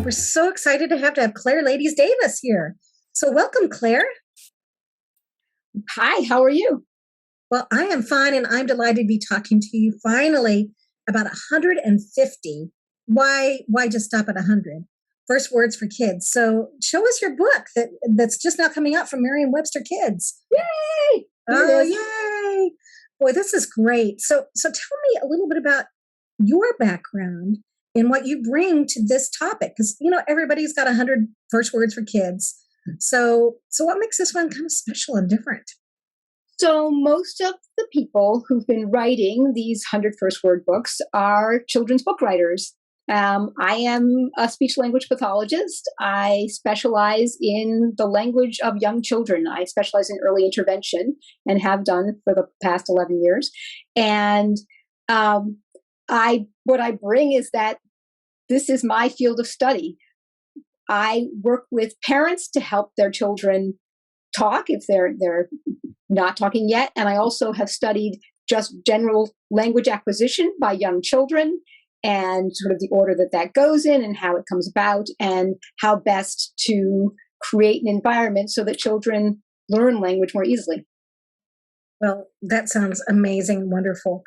We're so excited to have Claire Laties Davis here. So welcome, Claire. Hi, how are you? Well, I am fine, and I'm delighted to be talking to you finally about 150. Why just stop at 100? First words for kids. So show us your book that's just now coming out from Merriam-Webster Kids. Yay! Oh, yay! Boy, this is great. So tell me a little bit about your background and what you bring to this topic, because everybody's got 100 first words for kids. So what makes this one kind of special and different? So most of the people who've been writing these 100 first word books are children's book writers. I am a speech language pathologist. I specialize in the language of young children. I specialize in early intervention and have done for the past 11 years. And what I bring is that this is my field of study. I work with parents to help their children talk if they're not talking yet. And I also have studied just general language acquisition by young children and sort of the order that goes in and how it comes about and how best to create an environment so that children learn language more easily. Well, that sounds amazing, wonderful.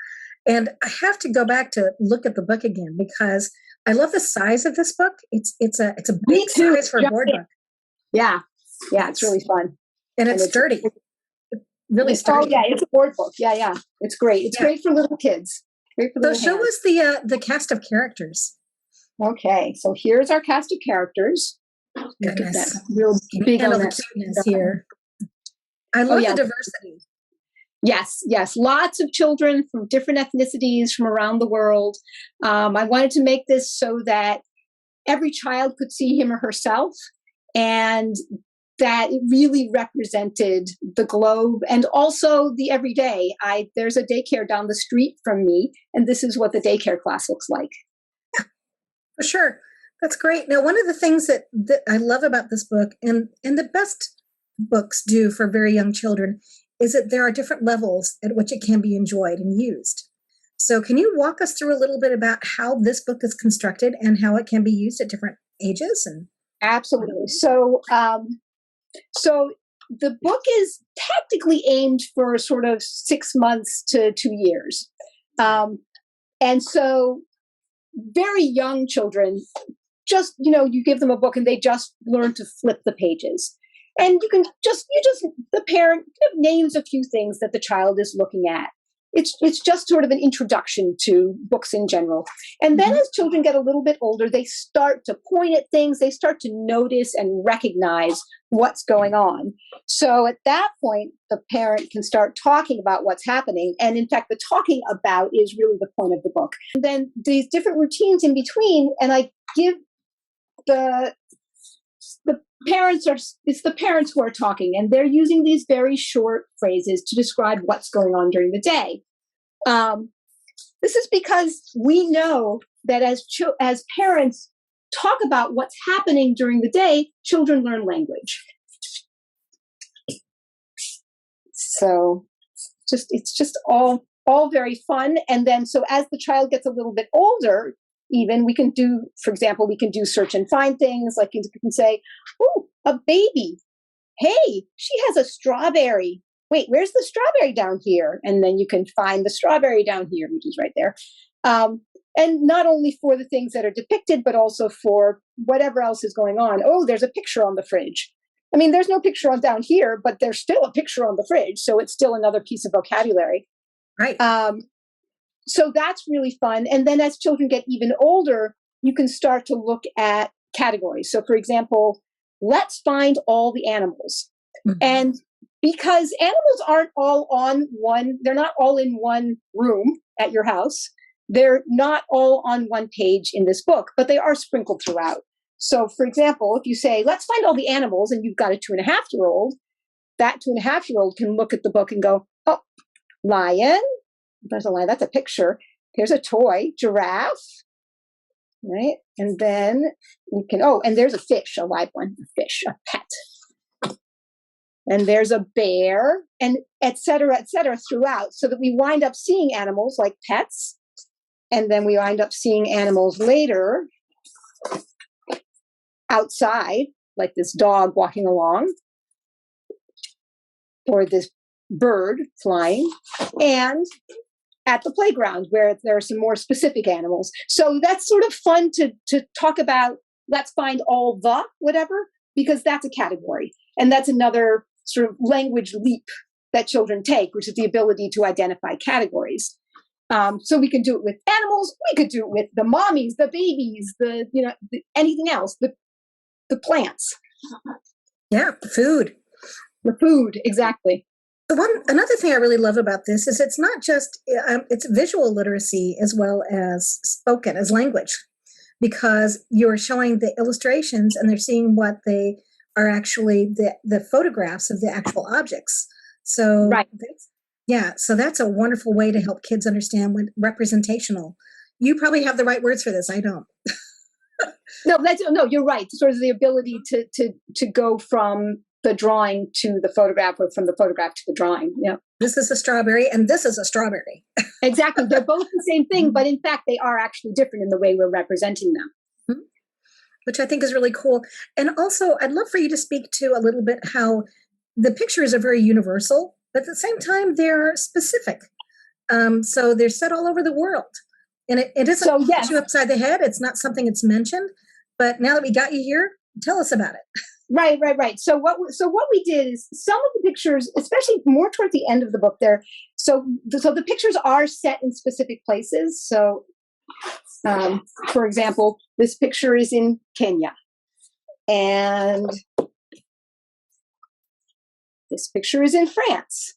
And I have to go back to look at the book again because I love the size of this book. It's a big size for a board book. Yeah, it's really fun. And it's sturdy. Really sturdy. Oh, yeah, it's a board book. Yeah. It's great. It's great for little kids. So show us the cast of characters. Okay, so here's our cast of characters. Goodness. Look at that real big on that here. I love the diversity. Yes. Lots of children from different ethnicities from around the world. I wanted to make this so that every child could see him or herself and that it really represented the globe and also the everyday. There's a daycare down the street from me, and this is what the daycare class looks like. For sure. That's great. Now, one of the things that I love about this book, and the best books do for very young children, is that there are different levels at which it can be enjoyed and used. So can you walk us through a little bit about how this book is constructed and how it can be used at different ages? Absolutely. So the book is tactically aimed for sort of 6 months to 2 years. And so very young children, just, you give them a book and they just learn to flip the pages. And the parent names a few things that the child is looking at. It's just sort of an introduction to books in general. And then as children get a little bit older, they start to point at things, they start to notice and recognize what's going on. So at that point, the parent can start talking about what's happening. And in fact, the talking about is really the point of the book. And then these different routines in between, and I give the parents it's the parents who are talking, and they're using these very short phrases to describe what's going on during the day. This is because we know that as parents talk about what's happening during the day, children learn language. So it's just all very fun. And then so as the child gets a little bit older, even we can do, for example, search and find things. Like you can say, "Oh, a baby. Hey, she has a strawberry. Wait, where's the strawberry down here?" And then you can find the strawberry down here, which is right there. And not only for the things that are depicted, but also for whatever else is going on. Oh, there's a picture on the fridge. I mean, there's no picture on down here, but there's still a picture on the fridge. So it's still another piece of vocabulary. Right. So that's really fun. And then as children get even older, you can start to look at categories. So for example, let's find all the animals. And because animals aren't all they're not all in one room at your house. They're not all on one page in this book, but they are sprinkled throughout. So for example, if you say, let's find all the animals, and you've got a 2.5-year-old, that 2.5-year-old can look at the book and go, oh, lion. There's a lion. That's a picture. Here's a toy, giraffe, right? And then we can, and there's a fish, a live one, a fish, a pet. And there's a bear, and et cetera, throughout, so that we wind up seeing animals like pets. And then we wind up seeing animals later outside, like this dog walking along, or this bird flying, and at the playground where there are some more specific animals. So that's sort of fun to talk about. Let's find all the whatever, because that's a category. And that's another sort of language leap that children take, which is the ability to identify categories. So we can do it with animals. We could do it with the mommies, the babies, anything else, the plants. Yeah, food. The food, exactly. Another thing I really love about this is it's not just, it's visual literacy as well as spoken, as language, because you're showing the illustrations and they're seeing what they are actually, the photographs of the actual objects. So, right. So that's a wonderful way to help kids understand what representational. You probably have the right words for this. I don't. No, you're right. Sort of the ability to go from the drawing to the photograph, or from the photograph to the drawing. Yeah. This is a strawberry and this is a strawberry. Exactly. They're both the same thing, but in fact, they are actually different in the way we're representing them. Mm-hmm. Which I think is really cool. And also, I'd love for you to speak to a little bit how the pictures are very universal, but at the same time, they're specific. So they're set all over the world. And it isn't hit you upside the head. It's not something that's mentioned. But now that we got you here, tell us about it. Right. So what we did is some of the pictures, especially more towards the end of the book there. So the pictures are set in specific places. So, for example, this picture is in Kenya, and this picture is in France.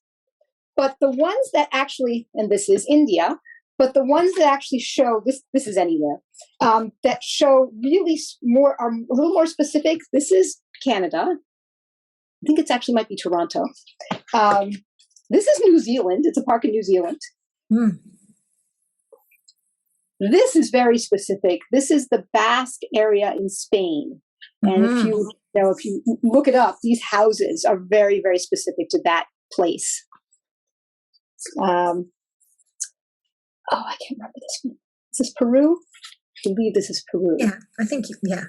But the ones that actually, and this is India, but the ones that actually show, this is anywhere, that show really are a little more specific. This is Canada. I think it's actually might be Toronto. This is New Zealand. It's a park in New Zealand. Mm. This is very specific. This is the Basque area in Spain. And if you look it up, these houses are very, very specific to that place. I can't remember this one. Is this Peru? I believe this is Peru. Yeah, I think, yeah.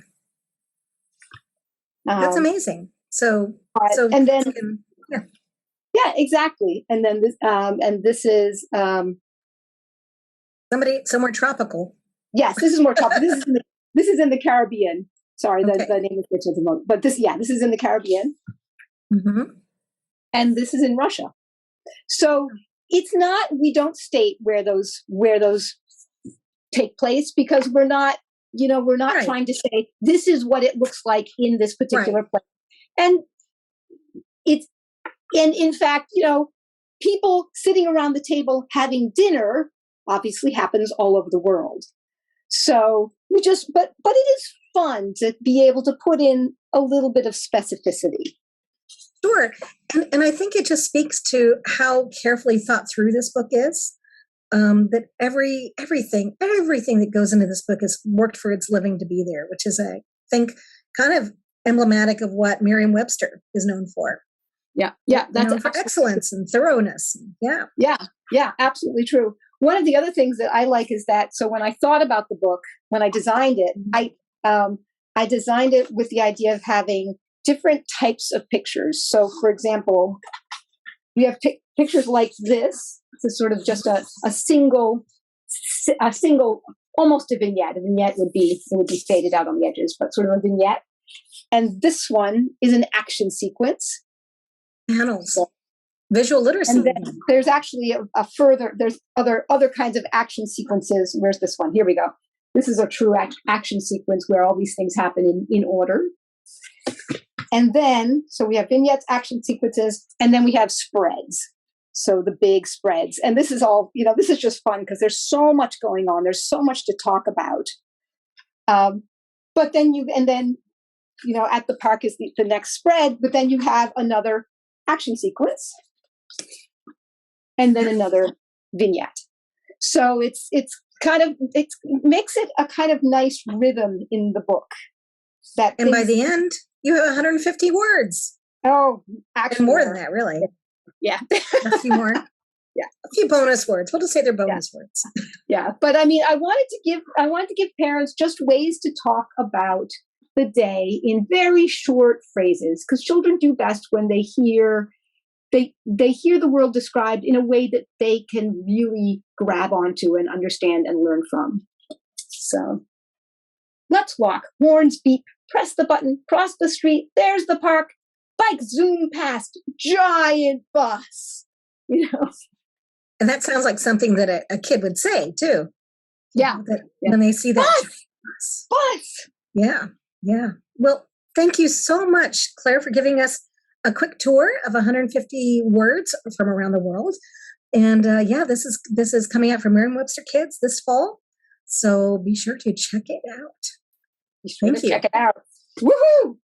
That's amazing. So and then, yeah, exactly. And then this is somewhere tropical. Yes, this is more tropical. This is in the Caribbean. Sorry, the name is Richard, but this is in the Caribbean. Mm-hmm. And this is in Russia. So it's not, we don't state where those take place, because we're not trying to say this is what it looks like in this particular place. And in fact, people sitting around the table having dinner obviously happens all over the world. So but it is fun to be able to put in a little bit of specificity. Sure. And I think it just speaks to how carefully thought through this book is. That everything that goes into this book is worked for its living to be there, which is, I think, kind of emblematic of what Merriam-Webster is known for. Yeah, that's known for excellence and thoroughness. Yeah, absolutely true. One of the other things that I like is that, so when I thought about the book, when I designed it, I designed it with the idea of having different types of pictures. So, for example, we have pictures like this. It's sort of just a single, almost a vignette. A vignette would be faded out on the edges, but sort of a vignette. And this one is an action sequence. Panels. Visual literacy. And then there's actually there's other kinds of action sequences. Where's this one? Here we go. This is a true action sequence where all these things happen in order. And then, so we have vignettes, action sequences, and then we have spreads. So the big spreads. And this is all, this is just fun because there's so much going on. There's so much to talk about. But then at the park is the next spread, but then you have another action sequence and then another vignette. So it makes it a kind of nice rhythm in the book. And by the end, you have 150 words. Oh, actually. And more than that, really. Yeah. A few more. Yeah. A few bonus words. We'll just say they're bonus words. Yeah. But I mean, I wanted to give parents just ways to talk about the day in very short phrases, because children do best when they hear the world described in a way that they can really grab onto and understand and learn from. So let's walk. Horns beep. Press the button. Cross the street. There's the park. Bike zoom past. Giant bus. You know. And that sounds like something that a kid would say too. Yeah. When they see that bus. Bus. Yeah. Yeah. Well, thank you so much, Claire, for giving us a quick tour of 150 words from around the world. And this is coming out from Merriam-Webster Kids this fall. So be sure to check it out. Be sure to check it out. Woohoo!